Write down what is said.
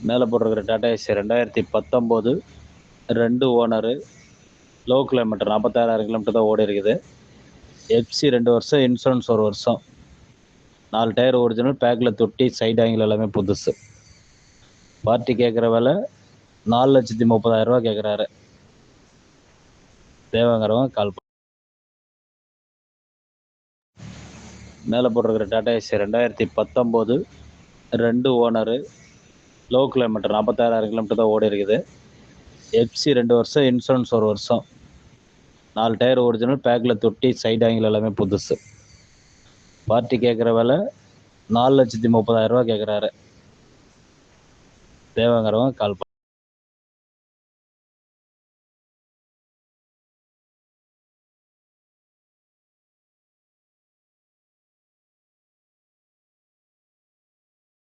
மேலே போட்டிருக்கிற Tata AC 2019 2 owner, low kilometre 46,000 kilometre தான் ஓடி இருக்குது. எஃப்சி 2 வருஷம், இன்சூரன்ஸ் 1 வருஷம். 4 டயர் ஒரிஜினல், பேக்கில் தொட்டி, சைடு ஆங்கிள் எல்லாமே புதுசு. பார்ட்டி கேட்குற விலை 4,30,000 கேட்குறாரு. தேவைங்கிறவங்க கால் பண்ணு. மேலே போட்டிருக்கிற Tata AC 2019 2 owner, low kilometre 46,000 kilometre தான் ஓடி இருக்குது. எஃப்சி 2 வருஷம், இன்சூரன்ஸ் 1 வருஷம். 4 டயர் ஒரிஜினல், பேக்கில் தொட்டி, சைடு ஆங்கிள் எல்லாமே புதுசு. பார்ட்டி கேட்குற விலை 4,30,000 கேட்குறாரு. தேவைங்கிறவங்க கால் பண்ணு.